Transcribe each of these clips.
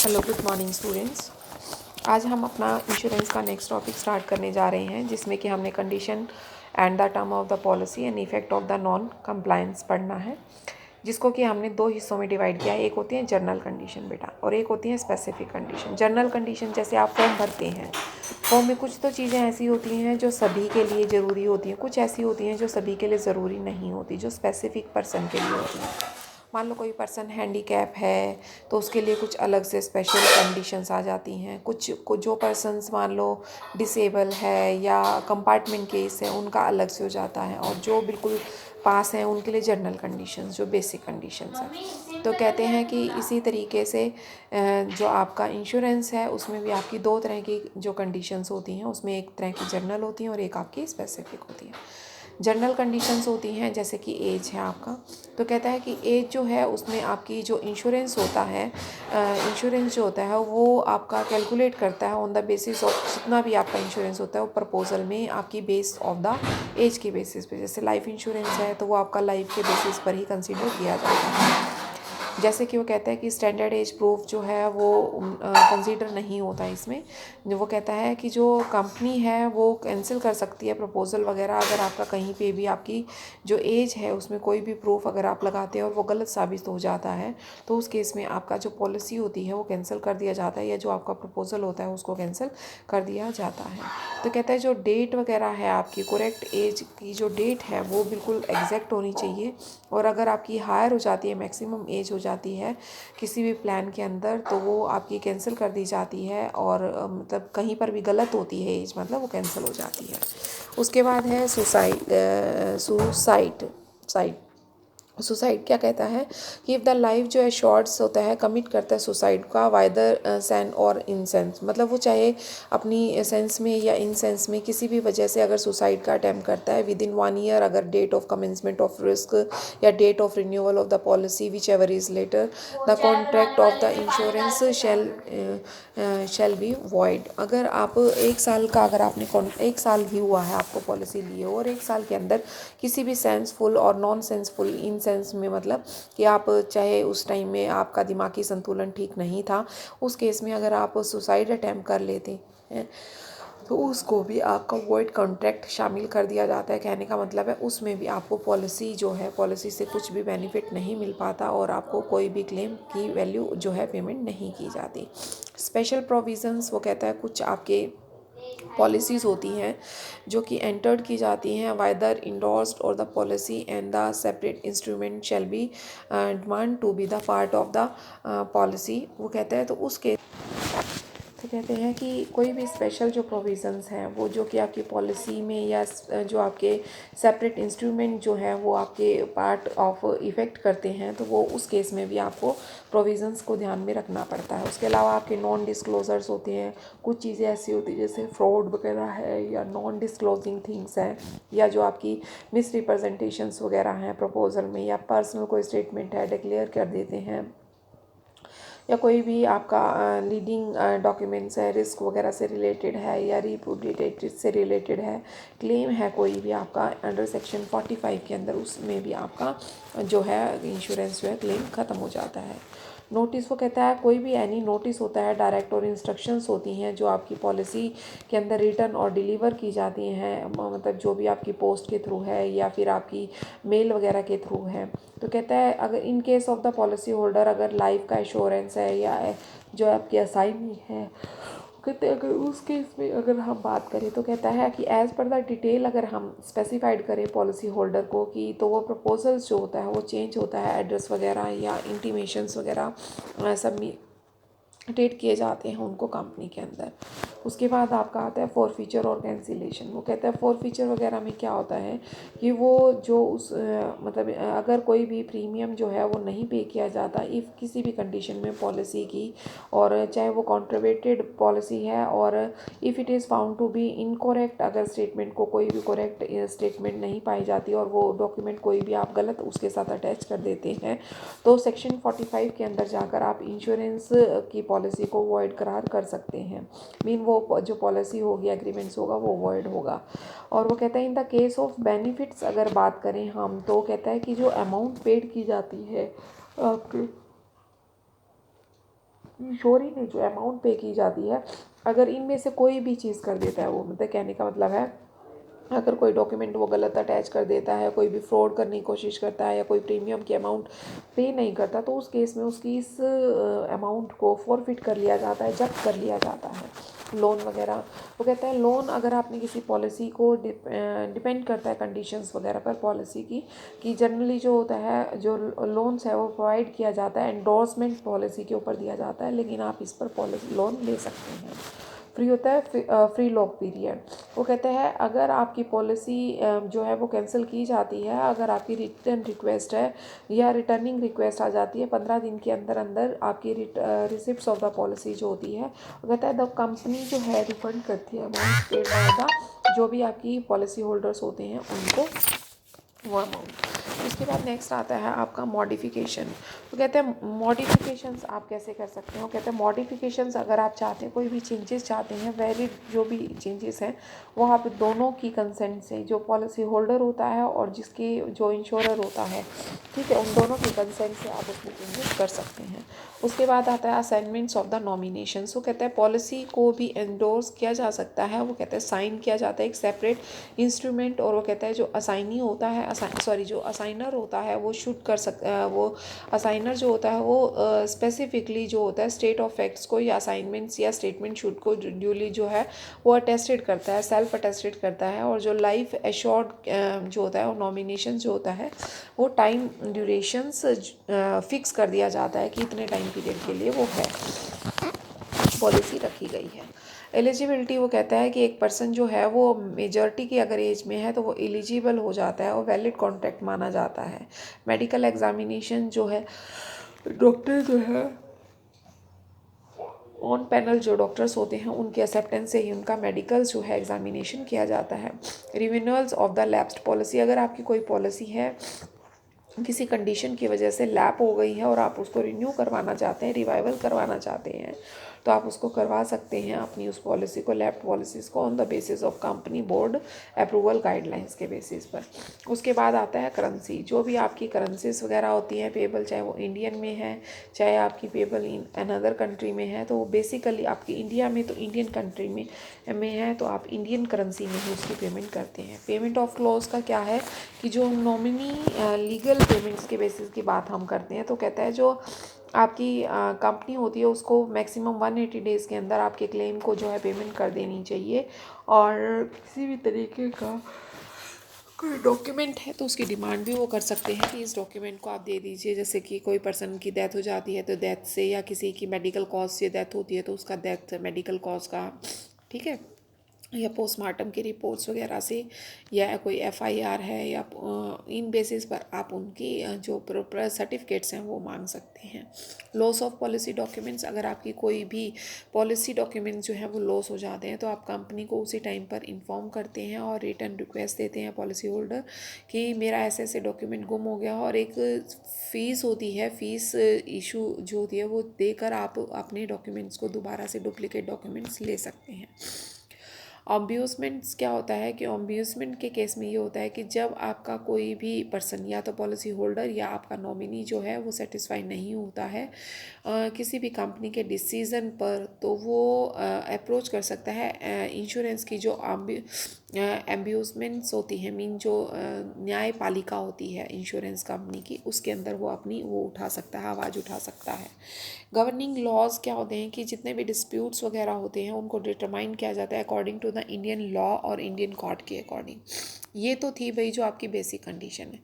Hello good morning students. आज हम अपना इंश्योरेंस का नेक्स्ट टॉपिक स्टार्ट करने जा रहे हैं, जिसमें कि हमने condition and the term of the policy and effect of the non compliance पढ़ना है, जिसको कि हमने दो हिस्सों में डिवाइड किया है। एक होती है जनरल कंडीशन बेटा, और एक होती है स्पेसिफिक कंडीशन। जनरल कंडीशन जैसे आप फॉर्म भरते हैं, फॉर्म में कुछ तो चीज़ें ऐसी होती हैं जो सभी के लिए ज़रूरी होती हैं, कुछ ऐसी होती हैं जो सभी के लिए ज़रूरी नहीं होती, जो स्पेसिफिक पर्सन के लिए होती हैं। मान लो कोई पर्सन हैंडीकैप है तो उसके लिए कुछ अलग से स्पेशल कंडीशंस आ जाती हैं। कुछ जो पर्सन्स मान लो डिसेबल है या कंपार्टमेंट केस है, उनका अलग से हो जाता है, और जो बिल्कुल पास हैं उनके लिए जनरल कंडीशंस, जो बेसिक कंडीशंस हैं। तो कहते हैं कि इसी तरीके से जो आपका इंश्योरेंस है उसमें भी आपकी दो तरह की जो कंडीशंस होती हैं, उसमें एक तरह की जनरल होती हैं और एक आपकी स्पेसिफिक होती है। जनरल कंडीशंस होती हैं जैसे कि एज है आपका, तो कहता है कि एज जो है उसमें आपकी जो इंश्योरेंस होता है, इंश्योरेंस जो होता है वो आपका कैलकुलेट करता है ऑन द बेसिस ऑफ जितना भी आपका इंश्योरेंस होता है वो प्रपोजल में आपकी बेस ऑफ द एज के बेसिस पे। जैसे लाइफ इंश्योरेंस है तो वो आपका लाइफ के बेसिस पर ही कंसिडर किया जाता है। जैसे कि वो कहता है कि स्टैंडर्ड एज प्रूफ जो है वो कंसीडर नहीं होता इसमें। वो कहता है कि जो कंपनी है वो कैंसिल कर सकती है प्रपोज़ल वगैरह अगर आपका कहीं पे भी आपकी जो एज है उसमें कोई भी प्रूफ अगर आप लगाते हैं और वो गलत साबित हो जाता है, तो उस केस में आपका जो पॉलिसी होती है वो कैंसिल कर दिया जाता है, या जो आपका प्रपोज़ल होता है उसको कैंसिल कर दिया जाता है। तो कहता है जो डेट वगैरह है आपकी, करेक्ट एज की जो डेट है वो बिल्कुल एग्जैक्ट होनी चाहिए, और अगर आपकी हायर हो जाती है, मैक्सिमम एज हो जाती है किसी भी प्लान के अंदर, तो वो आपकी कैंसिल कर दी जाती है, और मतलब कहीं पर भी गलत होती है एज, मतलब वो कैंसिल हो जाती है। उसके बाद है सुसाइड। सुसाइड क्या कहता है कि इफ़ द लाइफ जो है शॉर्ट्स होता है, कमिट करता है सुसाइड का, वाइदर सेंस और इन सेंस, मतलब वो चाहे अपनी सेंस में या इन सेंस में किसी भी वजह से अगर सुसाइड का अटैम्प्ट करता है विद इन 1 ईयर, अगर date of commencement of risk या date of renewal of the policy whichever is later, the contract of the insurance shall be void. अगर आप 1 साल का, अगर आपने 1 साल भी हुआ है आपको पॉलिसी लिए और 1 साल के अंदर किसी भी सेंसफुल और नॉन सेंसफुल, इन सेंस में मतलब कि आप चाहे उस टाइम में आपका दिमागी संतुलन ठीक नहीं था, उस केस में अगर आप सुसाइड अटैम्प्ट कर लेते हैं तो उसको भी आपका वॉइड कॉन्ट्रैक्ट शामिल कर दिया जाता है। कहने का मतलब है उसमें भी आपको पॉलिसी जो है, पॉलिसी से कुछ भी बेनिफिट नहीं मिल पाता और आपको कोई भी क्लेम की वैल्यू जो है पेमेंट नहीं की जाती। स्पेशल प्रोविज़न्स वो कहता है कुछ आपके पॉलिसीज़ होती हैं जो कि एंटर्ड की जाती हैं, वाइदर इंडोर्स्ड और the policy and the separate instrument shall be demand to be the part of the policy. वो कहते हैं तो उसके तो कहते हैं कि कोई भी स्पेशल जो प्रोविज़न्स हैं वो जो कि आपकी पॉलिसी में या जो आपके सेपरेट इंस्ट्रूमेंट जो है वो आपके पार्ट ऑफ इफ़ेक्ट करते हैं, तो वो उस केस में भी आपको प्रोविज़न्स को ध्यान में रखना पड़ता है। उसके अलावा आपके नॉन डिस्क्लोजर्स होते हैं, कुछ चीज़ें ऐसी होती हैं जैसे फ्रॉड वगैरह है या नॉन डिस्क्लोजिंग थिंग्स हैं, या जो आपकी मिस रिप्रेजेंटेशंस वगैरह हैं प्रपोजल में, या पर्सनल कोई स्टेटमेंट है डिक्लेयर कर देते हैं, या कोई भी आपका लीडिंग डॉक्यूमेंट्स है रिस्क वगैरह से रिलेटेड है या रिपुडिएटेड से रिलेटेड है, क्लेम है कोई भी आपका अंडर सेक्शन 45 के अंदर, उसमें भी आपका जो है इंश्योरेंस जो है क्लेम ख़त्म हो जाता है। नोटिस वो कहता है कोई भी एनी नोटिस होता है, डायरेक्ट और इंस्ट्रक्शंस होती हैं जो आपकी पॉलिसी के अंदर रिटर्न और डिलीवर की जाती हैं, मतलब जो भी आपकी पोस्ट के थ्रू है या फिर आपकी मेल वगैरह के थ्रू है। तो कहता है अगर in case of the policy holder, अगर लाइफ का इंश्योरेंस है या जो आपकी असाइनी है, कहते हैं अगर उस केस में अगर हम बात करें तो कहता है कि एज़ पर द डिटेल अगर हम स्पेसिफाइड करें पॉलिसी होल्डर को कि तो वो प्रपोजल्स जो होता है वो चेंज होता है, एड्रेस वगैरह या इंटीमेशंस वगैरह सब डेट किए जाते हैं उनको कंपनी के अंदर। उसके बाद आपका आता है फॉर फीचर और कैंसिलेशन। वो कहता है फॉर फीचर वगैरह में क्या होता है कि वो जो उस मतलब अगर कोई भी प्रीमियम जो है वो नहीं पे किया जाता इफ़ किसी भी कंडीशन में पॉलिसी की, और चाहे वो कॉन्ट्रवेटेड पॉलिसी है, और if it is found to be incorrect, अगर स्टेटमेंट को कोई भी करेक्ट स्टेटमेंट नहीं पाई जाती और वो डॉक्यूमेंट कोई भी आप गलत उसके साथ अटैच कर देते हैं, तो सेक्शन 45 के अंदर जाकर आप इंश्योरेंस की पॉलिसी को वॉइड करार कर सकते हैं। मीन वो जो पॉलिसी होगी, एग्रीमेंट्स होगा, वो वॉइड होगा। और वो कहता है in the case of benefits अगर बात करें हम, तो कहता है कि जो अमाउंट पेड की जाती है आपके इंश्योरी ने जो अमाउंट पे की जाती है, अगर इनमें से कोई भी चीज़ कर देता है, वो मतलब कहने का मतलब है अगर कोई डॉक्यूमेंट वो गलत अटैच कर देता है, कोई भी फ्रॉड करने की कोशिश करता है या कोई प्रीमियम की अमाउंट पे नहीं करता, तो उस केस में उसकी इस अमाउंट को फॉरफिट कर लिया जाता है, जब्त कर लिया जाता है। लोन वगैरह, वो कहते हैं लोन अगर आपने किसी पॉलिसी को डिपेंड करता है कंडीशंस वगैरह पर पॉलिसी की, कि जनरली जो होता है जो लोन्स है वो प्रोवाइड किया जाता है एंडोर्समेंट पॉलिसी के ऊपर दिया जाता है, लेकिन आप इस पर पॉलिसी लोन ले सकते हैं। फ्री होता है फ्री लॉक पीरियड। वो कहते हैं अगर आपकी पॉलिसी जो है वो कैंसिल की जाती है, अगर आपकी रिटर्न रिक्वेस्ट है या रिटर्निंग रिक्वेस्ट आ जाती है 15 दिन के अंदर अंदर, आपकी रिसिप्ट्स ऑफ द पॉलिसी जो होती है, वो कहता है द कंपनी जो है रिफंड करती है अमाउंट पेड बाय द जो भी आपकी पॉलिसी होल्डर्स होते हैं उनको वो अमाउंट। उसके बाद नेक्स्ट आता है आपका मॉडिफिकेशन। तो कहते हैं मॉडिफिकेशंस आप कैसे कर सकते हो। कहते हैं मॉडिफिकेशंस अगर आप चाहते हैं कोई भी चेंजेस चाहते हैं, वैलिड जो भी चेंजेस हैं वो आप दोनों की कंसेंट से, जो पॉलिसी होल्डर होता है और जिसकी जो इंश्योरर होता है, ठीक है, उन दोनों की कंसेंट से आप उसमें चेंजेस कर सकते हैं। उसके बाद आता है असाइनमेंट्स ऑफ द नॉमिनेशन। वो कहते हैं पॉलिसी को भी एंडोर्स किया जा सकता है, वो कहते हैं साइन किया जाता है एक सेपरेट इंस्ट्रूमेंट, और वो कहता है जो असाइनी होता है जो असाइनर होता है वो शुड कर वो असाइनर जो होता है वो स्पेसिफिकली जो होता है स्टेट ऑफ फैक्ट्स को या असाइनमेंट्स या स्टेटमेंट शुड को ड्यूली जो है वो अटेस्टेड करता है, सेल्फ अटेस्टेड करता है। और जो लाइफ एश्योर्ड जो होता है वो नॉमिनेशन जो होता है वो टाइम ड्यूरेशंस फिक्स कर दिया जाता है कि इतने टाइम पीरियड के लिए वो है, पॉलिसी रखी गई है। एलिजिबिलिटी, वो कहता है कि एक पर्सन जो है वो मेजॉरिटी की अगर एज में है तो वो एलिजिबल हो जाता है और वैलिड कॉन्ट्रैक्ट माना जाता है। मेडिकल एग्जामिनेशन जो है, डॉक्टर जो है ऑन पैनल जो डॉक्टर्स होते हैं उनकी एक्सेप्टेंस से ही उनका मेडिकल जो है एग्जामिनेशन किया जाता है। Renewals of the lapsed policy, अगर आपकी कोई पॉलिसी है किसी कंडीशन की वजह से लैप हो गई है और आप उसको रिन्यू करवाना चाहते हैं, रिवाइवल करवाना चाहते हैं, तो आप उसको करवा सकते हैं अपनी उस पॉलिसी को, लैप पॉलिसीज़ को on the basis of company board approval guidelines के बेसिस पर। उसके बाद आता है करेंसी, जो भी आपकी करेंसीज वगैरह होती हैं पेबल, चाहे वो इंडियन में है चाहे आपकी पेबल इन अनदर कंट्री में है, तो वो बेसिकली आपकी इंडिया में तो इंडियन कंट्री में है तो आप इंडियन करेंसी में ही उसकी पेमेंट करते हैं। पेमेंट ऑफ क्लॉज का क्या है कि जो नॉमिनी लीगल पेमेंट्स के बेसिस की बात हम करते हैं, तो कहता है जो आपकी कंपनी होती है उसको मैक्सिमम 180 डेज़ के अंदर आपके क्लेम को जो है पेमेंट कर देनी चाहिए। और किसी भी तरीके का कोई डॉक्यूमेंट है तो उसकी डिमांड भी वो कर सकते हैं कि इस डॉक्यूमेंट को आप दे दीजिए, जैसे कि कोई पर्सन की डेथ हो जाती है तो डेथ से, या किसी की मेडिकल कॉज से डेथ होती है तो उसका डेथ मेडिकल कॉज का, ठीक है, या पोस्टमार्टम की रिपोर्ट्स वगैरह से, या कोई एफआईआर है या इन बेसिस पर आप उनकी जो प्रॉपर सर्टिफिकेट्स हैं वो मांग सकते हैं। लॉस ऑफ पॉलिसी डॉक्यूमेंट्स, अगर आपकी कोई भी पॉलिसी डॉक्यूमेंट्स जो है वो लॉस हो जाते हैं तो आप कंपनी को उसी टाइम पर इन्फॉर्म करते हैं और रिटर्न रिक्वेस्ट देते हैं पॉलिसी होल्डर कि मेरा ऐसे ऐसे डॉक्यूमेंट गुम हो गया, और एक फ़ीस होती है, फ़ीस इशू जो होती है वो देकर आप अपने डॉक्यूमेंट्स को दोबारा से डुप्लीकेट डॉक्यूमेंट्स ले सकते हैं। ऑम्ब्यूसमेंट्स क्या होता है कि ऑम्ब्यूसमेंट के केस में ये होता है कि जब आपका कोई भी पर्सन या तो पॉलिसी होल्डर या आपका नॉमिनी जो है वो सेटिस्फाई नहीं होता है किसी भी कंपनी के डिसीज़न पर, तो वो अप्रोच कर सकता है इंश्योरेंस की जो एम्ब्यूसमेंट्स होती हैं, मीन जो न्यायपालिका होती है इंश्योरेंस कंपनी की, उसके अंदर वो अपनी वो उठा सकता है, आवाज़ उठा सकता है। गवर्निंग लॉज क्या होते हैं कि जितने भी डिस्प्यूट्स वगैरह होते हैं उनको डिटरमाइन किया जाता है according to the Indian law और इंडियन कोर्ट के अकॉर्डिंग। ये तो थी भाई जो आपकी बेसिक कंडीशन है।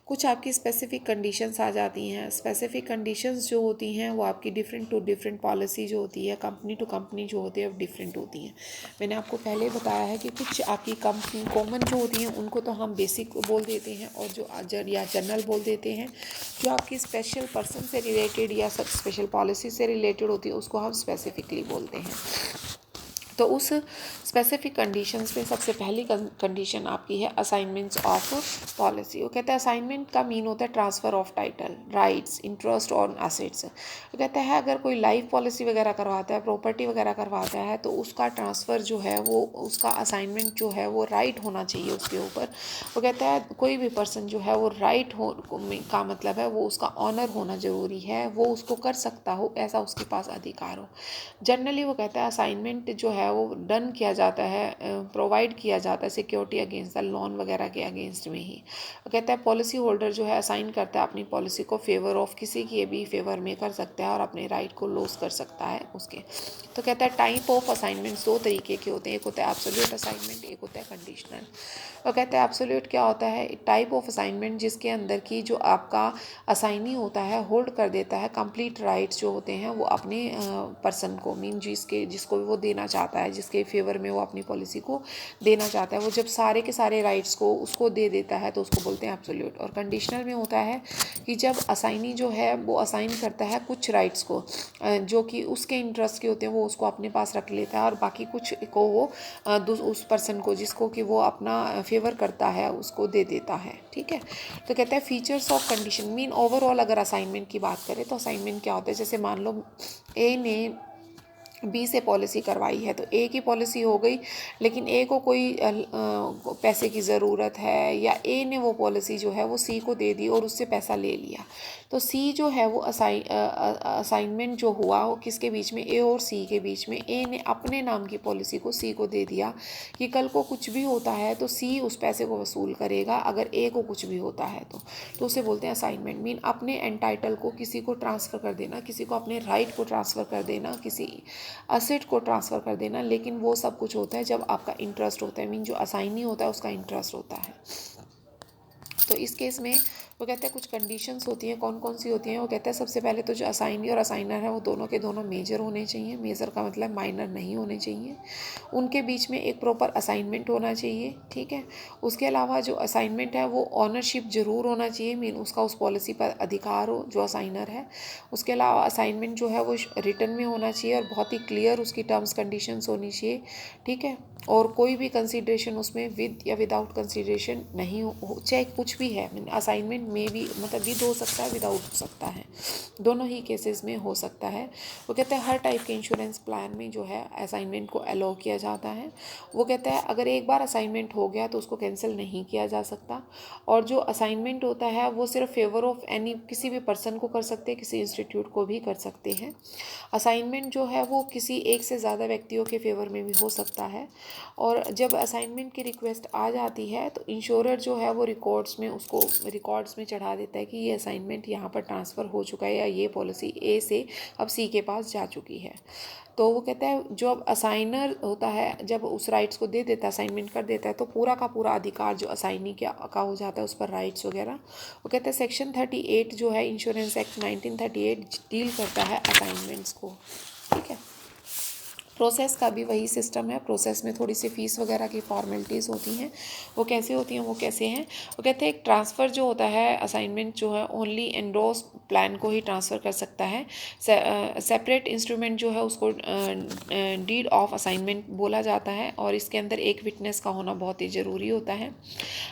कुछ आपकी स्पेसिफिक कंडीशंस आ जाती हैं। स्पेसिफिक कंडीशंस जो होती हैं वो आपकी डिफरेंट टू डिफरेंट पॉलिसी जो होती है, कंपनी टू कंपनी जो होती है वो डिफरेंट होती हैं। मैंने आपको पहले बताया है कि कुछ आपकी कंपनी कॉमन जो होती हैं उनको तो हम बेसिक बोल देते हैं, और जो या जनरल बोल देते हैं। जो आपकी स्पेशल पर्सन से रिलेटेड या सब स्पेशल पॉलिसी से रिलेटेड होती है उसको हम स्पेसिफिकली बोलते हैं। तो उस स्पेसिफिक कंडीशंस में सबसे पहली कंडीशन आपकी है असाइनमेंट्स ऑफ पॉलिसी। वो कहता है असाइनमेंट का मीन होता है transfer of title, rights, interest और एसेट्स। वो कहता है अगर कोई लाइफ पॉलिसी वगैरह करवाता है, प्रॉपर्टी वगैरह करवाता है, तो उसका ट्रांसफ़र जो है वो उसका असाइनमेंट जो है वो राइट होना चाहिए उसके ऊपर। वो कहता है कोई भी पर्सन जो है वो राइट हो का मतलब है वो उसका ऑनर होना ज़रूरी है, वो उसको कर सकता हो, ऐसा उसके पास अधिकार हो। जनरली वो कहता है असाइनमेंट जो है वो डन किया जाता है, प्रोवाइड किया जाता है सिक्योरिटी अगेंस्ट द लोन वगैरह के अगेंस्ट में ही। वो कहता है पॉलिसी होल्डर जो है असाइन करता है अपनी पॉलिसी को फेवर ऑफ किसी के भी फेवर में कर सकता है और अपने राइट को लॉस कर सकता है उसके। तो कहता है टाइप ऑफ असाइनमेंट्स दो तरीके के होते हैं, एक होता है एब्सोल्यूट असाइनमेंट, एक होता है कंडीशनल। वो कहते हैं एब्सोल्यूट क्या होता है, टाइप ऑफ असाइनमेंट जिसके अंदर की जो आपका असाइनी होता है होल्ड कर देता है कंप्लीट राइट्स जो होते हैं वो अपने पर्सन को, मीन जिसको वो देना चाहता है, जिसके फेवर में वो अपनी पॉलिसी को देना चाहता है, वो जब सारे के सारे राइट्स को उसको दे देता है तो उसको बोलते हैं एब्सोल्यूट। और कंडीशनल में होता है कि जब असाइनी जो है वो असाइन करता है कुछ राइट्स को जो कि उसके इंटरेस्ट के होते हैं वो उसको अपने पास रख लेता है और बाकी कुछ को वो उस पर्सन को जिसको कि वो अपना फेवर करता है उसको दे देता है। ठीक है, तो कहते हैं features of condition mean overall अगर असाइनमेंट की बात करें तो असाइनमेंट क्या होता है, जैसे मान लो ए ने बी से पॉलिसी करवाई है तो ए की पॉलिसी हो गई, लेकिन ए को कोई पैसे की ज़रूरत है या ए ने वो पॉलिसी जो है वो सी को दे दी और उससे पैसा ले लिया, तो सी जो है वो असाइनमेंट जो हुआ वो किसके बीच में, ए और सी के बीच में। ए ने अपने नाम की पॉलिसी को सी को दे दिया कि कल को कुछ भी होता है तो सी उस पैसे को वसूल करेगा अगर ए को कुछ भी होता है तो उसे बोलते हैं असाइनमेंट। मीन अपने एंटाइटल को किसी को ट्रांसफ़र कर देना, किसी को अपने राइट को ट्रांसफ़र कर देना, किसी असेट को ट्रांसफ़र कर देना, लेकिन वो सब कुछ होता है जब आपका इंटरेस्ट होता है, मीन जो असाइनी होता है उसका इंटरेस्ट होता है। तो इस केस में वो कहते हैं कुछ कंडीशंस होती हैं, कौन कौन सी होती हैं। वो कहते हैं सबसे पहले तो जो असाइनी और असाइनर है वो दोनों के दोनों मेजर होने चाहिए, मेजर का मतलब माइनर नहीं होने चाहिए। उनके बीच में एक प्रॉपर असाइनमेंट होना चाहिए। ठीक है, उसके अलावा जो असाइनमेंट है वो ऑनरशिप ज़रूर होना चाहिए, मीन उसका उस पॉलिसी पर अधिकार हो जो असाइनर है। उसके अलावा असाइनमेंट जो है वो रिटन में होना चाहिए और बहुत ही क्लियर उसकी टर्म्स कंडीशंस होनी चाहिए। ठीक है, और कोई भी कंसीडरेशन उसमें विद या विदाउट कंसीडरेशन नहीं हो, चाहे कुछ भी है। असाइनमेंट में भी मतलब विद हो सकता है, विदाउट हो सकता है, दोनों ही केसेस में हो सकता है। वो कहते हैं हर टाइप के इंश्योरेंस प्लान में जो है असाइनमेंट को अलाउ किया जाता है। वो कहता है अगर एक बार असाइनमेंट हो गया तो उसको कैंसिल नहीं किया जा सकता। और जो असाइनमेंट होता है वो सिर्फ फेवर ऑफ एनी किसी भी पर्सन को कर सकते हैं, किसी इंस्टीट्यूट को भी कर सकते हैं। असाइनमेंट जो है वो किसी एक से ज़्यादा व्यक्तियों के फेवर में भी हो सकता है। और जब असाइनमेंट की रिक्वेस्ट आ जाती है तो इंश्योरर जो है वो रिकॉर्ड्स में चढ़ा देता है कि ये असाइनमेंट यहाँ पर ट्रांसफ़र हो चुका है या ये पॉलिसी ए से अब सी के पास जा चुकी है। तो वो कहता है जो अब असाइनर होता है जब उस राइट्स को दे देता है, असाइनमेंट कर देता है, तो पूरा का पूरा अधिकार जो असाइनी का हो जाता है उस पर राइट्स वगैरह। वो कहते हैं सेक्शन 38 जो है इंश्योरेंस एक्ट 1938 डील करता है असाइनमेंट्स को। ठीक है, प्रोसेस का भी वही सिस्टम है। प्रोसेस में थोड़ी सी फ़ीस वगैरह की फॉर्मेलिटीज़ होती हैं, वो कैसे होती हैं, वो कैसे हैं। वो कहते हैं एक ट्रांसफ़र जो होता है असाइनमेंट जो है ओनली एंडोर्स प्लान को ही ट्रांसफ़र कर सकता है। सेपरेट इंस्ट्रूमेंट जो है उसको डीड ऑफ असाइनमेंट बोला जाता है और इसके अंदर एक विटनेस का होना बहुत ही ज़रूरी होता है।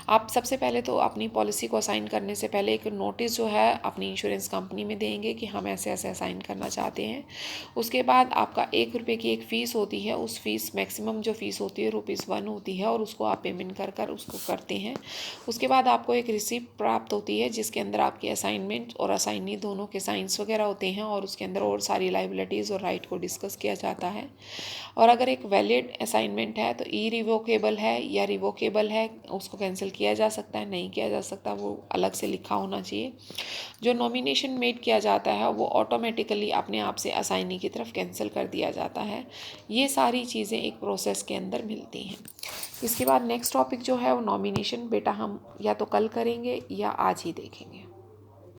आप सबसे पहले तो अपनी पॉलिसी को असाइन करने से पहले एक नोटिस जो है अपनी इंश्योरेंस कंपनी में देंगे कि हम ऐसे ऐसे असाइन करना चाहते हैं। उसके बाद आपका ₹1 की एक फ़ीस होती है, उस फीस मैक्सिमम जो फ़ीस होती है ₹1 होती है और उसको आप पेमेंट कर उसको करते हैं। उसके बाद आपको एक रिसिप्ट प्राप्त होती है जिसके अंदर आपकी असाइनमेंट और असाइनी दोनों के साइंस वगैरह होते हैं और उसके अंदर और सारी लाइबिलिटीज़ और राइट को डिस्कस किया जाता है। और अगर एक वैलिड असाइनमेंट है तो इरिवोकेबल है या रिवोकेबल है, उसको कैंसिल किया जा सकता है, नहीं किया जा सकता, वो अलग से लिखा होना चाहिए। जो नॉमिनेशन मेड किया जाता है वो ऑटोमेटिकली अपने आप से असाइनी की तरफ कैंसिल कर दिया जाता है। ये सारी चीज़ें एक प्रोसेस के अंदर मिलती हैं। इसके बाद नेक्स्ट टॉपिक जो है वो नॉमिनेशन, बेटा हम या तो कल करेंगे या आज ही देखेंगे।